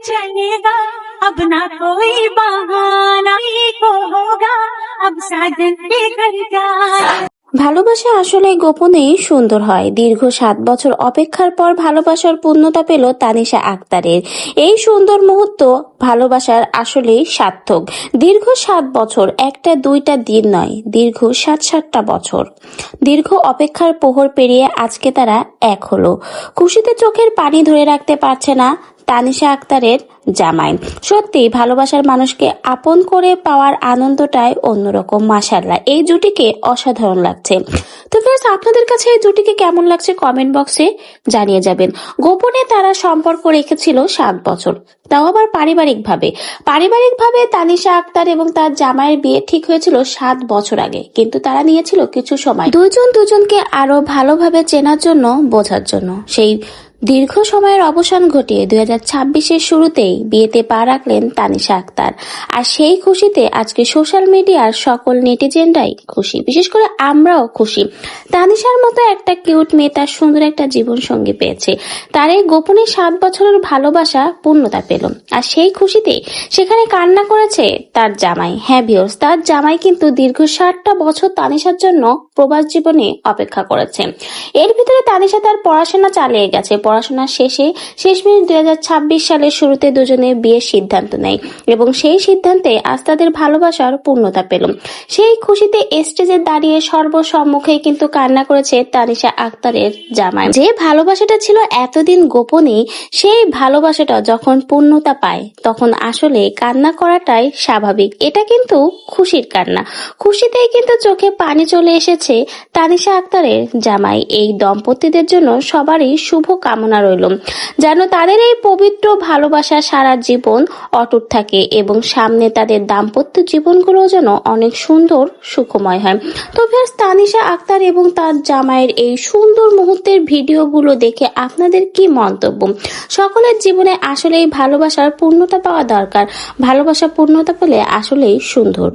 चलेगा अब ना कोई बहाना को होगा अब साजन के घर जाना। ভালোবাসা আসলে গোপনেই সুন্দর হয়। দীর্ঘ 7 বছর অপেক্ষার পর ভালোবাসার পূর্ণতা পেল তানিশা আক্তারের। এই সুন্দর মুহূর্ত ভালোবাসার আসলেই সার্থক। দীর্ঘ 7 বছর, একটা দুইটা দিন নয়, দীর্ঘ 7টা বছর। দীর্ঘ অপেক্ষার প্রহর পেরিয়ে আজকে তারা এক হলো। খুশিতে চোখের পানি ধরে রাখতে পারছে না তানিশা আক্তারের জামাই। সত্যি ভালোবাসার মানুষকে আপন করে পাওয়ার আনন্দটাই অন্যরকম। মাশাআল্লাহ, এই জুটিকে অসাধারণ লাগছে। তো ফ্রেন্ডস, আপনাদের কাছে এই জুটিকে কেমন লাগছে কমেন্ট বক্সে জানিয়ে যাবেন। গোপনে তারা সম্পর্ক রেখেছিল 7 বছর, তাও আবার পারিবারিকভাবে তানিশা আক্তার এবং তার জামাইয়ের বিয়ে ঠিক হয়েছিল 7 বছর আগে, কিন্তু তারা নিয়েছিল কিছু সময় দুজনকে আরো ভালোভাবে চেনার জন্য, বোঝার জন্য। সেই দীর্ঘ সময়ের অবসান ঘটিয়ে 2026-এর শুরুতেই বিয়েতে পা রাখলেন তানিশা আক্তার। আর সেই খুশিতে আজকে সোশ্যাল মিডিয়ার সকল নেটিজেনরাই খুশি, বিশেষ করে আমরাও খুশি। তানিশার মতো একটা কিউট মেয়ে তার সুন্দর একটা জীবন সঙ্গী পেয়েছে। তার এই গোপনে 7 বছরের ভালোবাসা পূর্ণতা পেল। আর সেই খুশিতে সেখানে কান্না করেছে তার জামাই। হ্যাঁ ভিউয়ার্স, তার জামাই কিন্তু দীর্ঘ 7টা বছর তানিশার জন্য প্রবাস জীবনে অপেক্ষা করেছে। এর ভিতরে তানিশা তার পড়াশোনা চালিয়ে গেছে। পড়াশোনা শেষমেশ 2026 সালের শুরুতে দুজনে বিয়ের সিদ্ধান্ত নেয় এবং সেই সিদ্ধান্তে আজ তাদের ভালোবাসার পূর্ণতা পেল। সেই খুশিতে স্টেজে দাঁড়িয়ে সর্বসম্মুখে কিন্তু কান্না করেছে তানিশা আক্তারের জামাই। যে ভালোবাসাটা ছিল এতদিন গোপনে, সেই ভালোবাসাটা যখন পূর্ণতা পায় তখন আসলে কান্না করাটাই স্বাভাবিক। এটা কিন্তু খুশির কান্না। খুশিতেই কিন্তু চোখে পানি চলে এসেছে তানিশা আক্তারের জামাই। এই দম্পতিদের জন্য সবারই শুভ কামনা রইল, যেন তাদের এই পবিত্র ভালোবাসা সারা জীবন অটুট থাকে এবং সামনে তাদের দাম্পত্য জীবনগুলো যেন অনেক সুন্দর সুখময় হয়। তো ভিউয়ার্স, তানিশা আক্তার এবং তার জামাইয়ের এই সুন্দর মুহূর্তের ভিডিওগুলো দেখে আপনাদের কি মন্তব্য? সকলের জীবনে আসলেই ভালোবাসার পূর্ণতা পাওয়া দরকার। ভালোবাসা পূর্ণতা পেলে আসলেই সুন্দর।